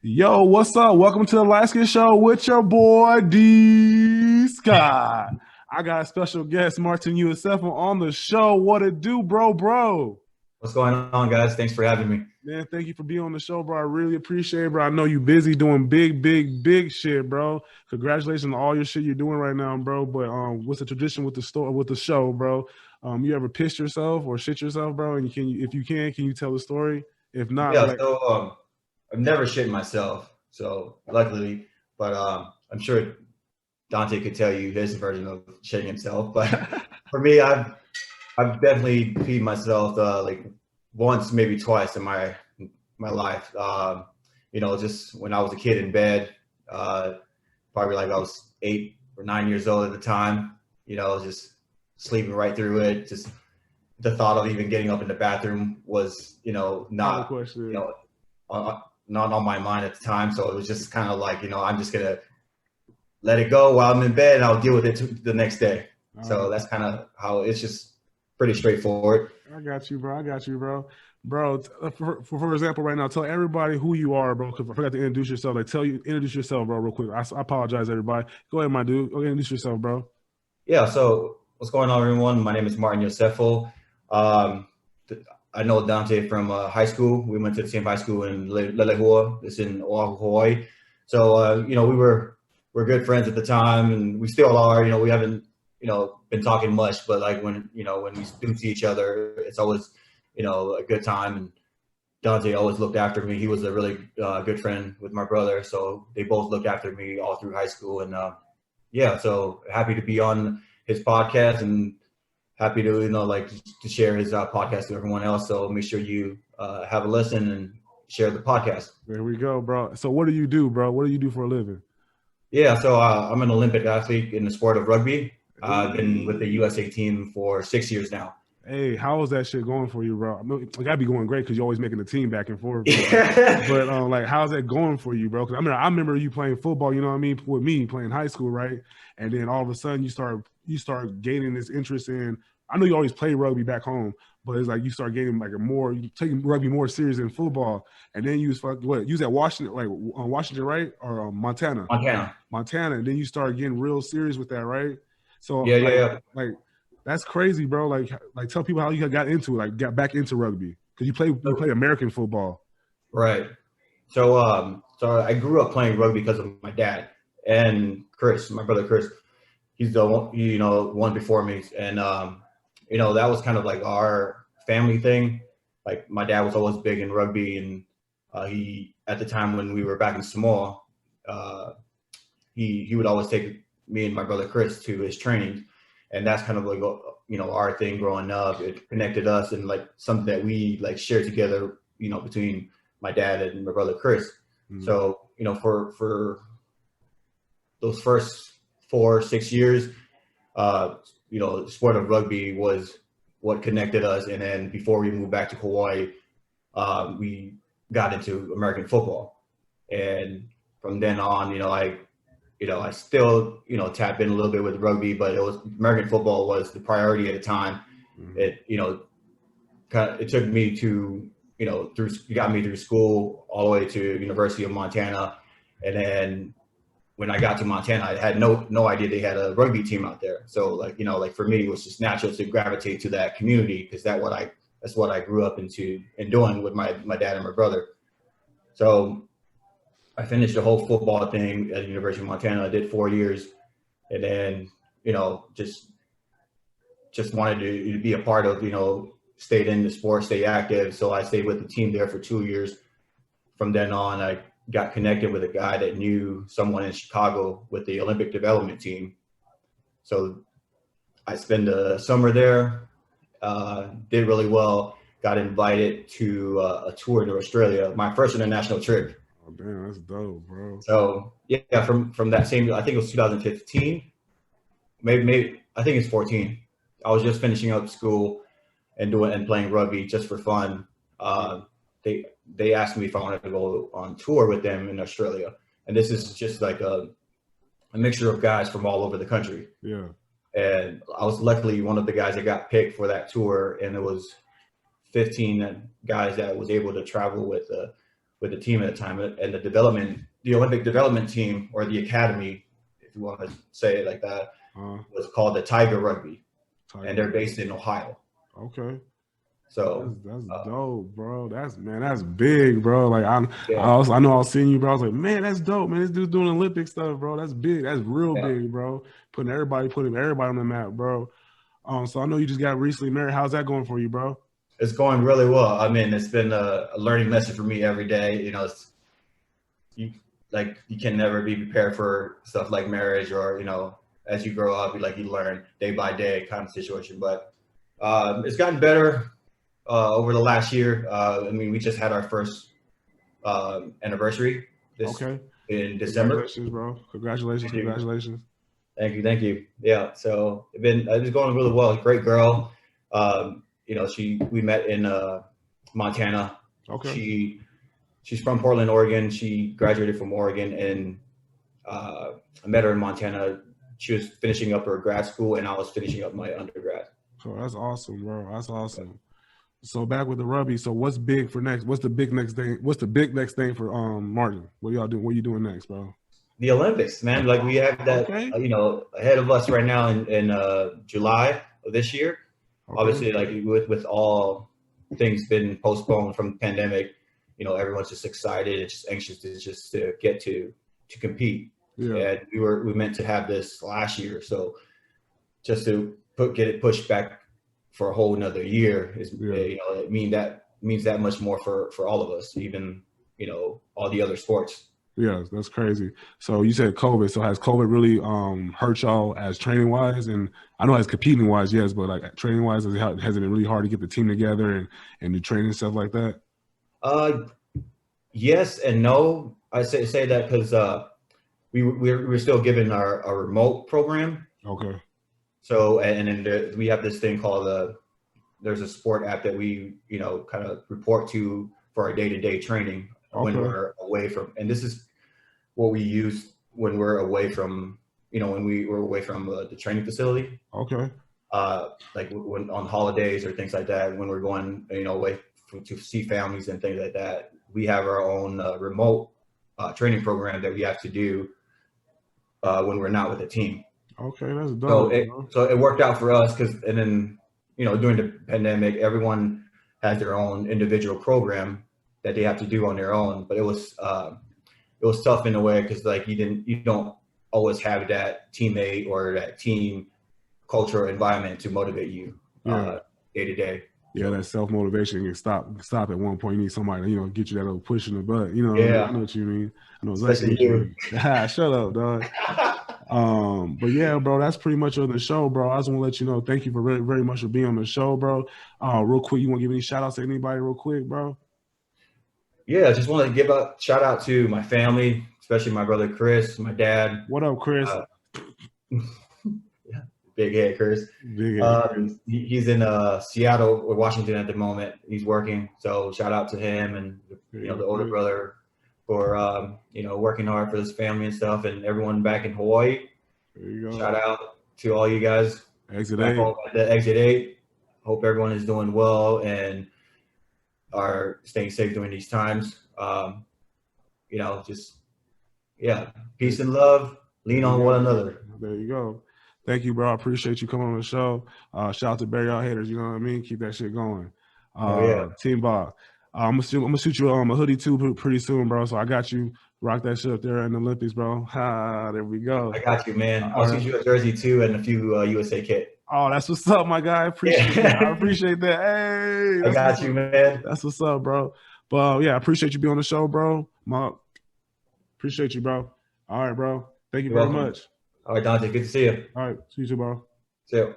Yo, what's up? Welcome to the Alaska Show with your boy D Scott. I got a special guest, Martin Iosefo, on the show. What it do, bro? What's going on, guys? Thanks for having me. Man, thank you for being on the show, bro. I really appreciate it, bro. I know you busy doing big shit, bro. Congratulations on all your shit you're doing right now, bro. But what's the tradition with the show, bro? You ever pissed yourself or shit yourself, bro? And if you can you tell the story? If not, Yeah, like, so I've never shit myself, so luckily, but I'm sure Dante could tell you his version of shitting himself. But for me, I've definitely peed myself like once, maybe twice in my life. Just when I was a kid in bed, uh, probably like I was 8 or 9 years old at the time. Just sleeping right through it. Just the thought of even getting up in the bathroom was, out of the not, you question. know, not on my mind at the time. So it was just kind of like, I'm just gonna let it go while I'm in bed, and I'll deal with it the next day. So that's kind of how it's just pretty straightforward. I got you, bro. I got you, bro. Bro, for example, right now, tell everybody who you are, bro. Because I forgot to introduce yourself. Like, introduce yourself, bro, real quick. I apologize, everybody. Go ahead, my dude. Go ahead, introduce yourself, bro. Yeah. So what's going on, everyone? My name is Martin Iosefo. Um, I know Dante from high school. We went to the same high school in Lelehua. It's in Oahu, Hawaii. So we're good friends at the time, and we still are. We haven't been talking much, but like when we do see each other, it's always a good time. And Dante always looked after me. He was a really good friend with my brother, so they both looked after me all through high school. And yeah, so happy to be on his podcast and happy to to share his podcast to everyone else. So make sure you have a listen and share the podcast. There we go, bro. So, what do you do, bro? What do you do for a living? Yeah, so I'm an Olympic athlete in the sport of rugby. I've been with the Hey, USA team for 6 years now. hey, how is that shit going for you, bro? I know it gotta be going great because you're always making the team back and forth. But Yeah, like, how's that going for you, bro? Because I remember you playing football. You know what I mean? With me playing high school, right? And then all of a sudden you start gaining this interest in. I know you always play rugby back home, but it's like you start getting like you taking rugby more serious than football. And then you was you was at Washington, like on Washington, right, or Montana, Montana. Montana. And then you start getting real serious with that, right? So Yeah, yeah, like yeah. like that's crazy, bro. Like tell people how you got into it, like got back into rugby because you play American football. Right. So I grew up playing rugby because of my dad and Chris, my brother Chris. He's the one, one before me, and that was kind of like our family thing. Like my dad was always big in rugby, and he at the time when we were back in Samoa, uh, he would always take me and my brother Chris to his trainings, and that's kind of like our thing growing up. It connected us and like something that we like shared together, between my dad and my brother Chris. Mm. So for those first 4 6 years, the sport of rugby was what connected us. And then before we moved back to Hawaii, we got into American football. And from then on, I still, tap in a little bit with rugby, but it was American football was the priority at the time. Mm-hmm. It took me to, it got me through school all the way to University of Montana. And then when I got to Montana, I had no idea they had a rugby team out there. So like for me, it was just natural to gravitate to that community because that's what I grew up into and doing with my dad and my brother. So I finished the whole football thing at the University of Montana. I did 4 years, and then just wanted to be a part of stayed in the sport, stay active. So I stayed with the team there for 2 years. From then on, I got connected with a guy that knew someone in Chicago with the Olympic development team. So I spent the summer there, did really well, got invited to a tour to Australia, my first international trip. Oh damn, that's dope, bro. So yeah, from that same, I think it was 2015, maybe I think it's 14. I was just finishing up school and playing rugby just for fun. Uh, they they asked me if I wanted to go on tour with them in Australia, and this is just like a mixture of guys from all over the country. Yeah. And I was luckily one of the guys that got picked for that tour, and it was 15 guys that was able to travel with with the team at the time, and the Olympic development team, or the academy, if you want to say it like that, was called the Tiger Rugby, and they're based in Ohio. Okay. So that's dope, bro. That's big, bro. Like I know I was seeing you, bro. I was like, man, that's dope, man. This dude's doing Olympic stuff, bro. That's big. That's real big, bro. Putting everybody on the map, bro. So I know you just got recently married. How's that going for you, bro? It's going really well. I mean, it's been a learning lesson for me every day. You know, you can never be prepared for stuff like marriage, or, you know, as you grow up, you learn day by day kind of situation. But it's gotten better over the last year. I mean, we just had our first anniversary in December. Congratulations, bro. Congratulations. Thank you. Yeah, so it's going really well. Great girl. You know, we met in Montana. Okay. She's from Portland, Oregon. She graduated from Oregon, and I met her in Montana. She was finishing up her grad school, and I was finishing up my undergrad. Oh, that's awesome, bro. That's awesome. So back with the rugby. So what's big for next? What's the big next thing? What's the big next thing for Martin? What y'all doing? What are you doing next, bro? The Olympics, man. Like, we have that, you know, ahead of us right now in July of this year. Obviously, like with all things been postponed from the pandemic, you know, everyone's just excited and just anxious to get to compete. Yeah. And we meant to have this last year, so just to get it pushed back for a whole another year is, you know, it means that much more for all of us, even, you know, all the other sports. Yeah, that's crazy. So you said COVID. So has COVID really hurt y'all as training wise? And I know as competing wise, yes, but like training wise, has it been really hard to get the team together and do training stuff like that? Yes and no. I say that because we're still given our remote program. Okay. So and then we have this thing called there's a sport app that we, you know, kind of report to for our day-to-day training when we're away from, and this is what we use when we're away from, you know, when we were away from the training facility. Okay. Like when on holidays or things like that, when we're going, you know, away to see families and things like that, we have our own remote training program that we have to do when we're not with the team. Okay, that's dope. So it worked out for us and then, you know, during the pandemic, everyone has their own individual program that they have to do on their own. But it was tough in a way because like you don't always have that teammate or that team culture or environment to motivate you day to day. Yeah, that self-motivation can stop at one point. You need somebody to, you know, get you that little push in the butt. You know, I know what you mean. I know exactly what you mean. Shut up, dog. But yeah, bro, that's pretty much on the show, bro. I just want to let you know, thank you for very, very much for being on the show, bro. Real quick, you want to give any shout outs to anybody real quick, bro? Yeah, I just want to give a shout out to my family, especially my brother Chris, my dad. What up, Chris? Big head Chris. He's in Seattle or Washington at the moment. He's working, so shout out to him and, you know, the older brother for you know, working hard for his family and stuff, and everyone back in Hawaii. There you go. Shout out to all you guys. Exit 8. Exit 8. Hope everyone is doing well and are staying safe during these times. You know, just peace and love. Lean on one another. There you go. Thank you, bro. I appreciate you coming on the show. Shout out to Barry All Haters. You know what I mean? Keep that shit going. Team Bob. I'm gonna shoot you a hoodie too pretty soon, bro. So I got you. Rock that shit up there in the Olympics, bro. There we go. I got you, man. I'll shoot you a jersey too and a few USA kit. Oh, that's what's up, my guy. I appreciate that. I appreciate that. Hey, I got you, man. That's what's up, bro. But yeah, I appreciate you being on the show, bro. Appreciate you, bro. All right, bro. Thank you very much. All right, Dante. Good to see you. All right. See you too, bro. See you.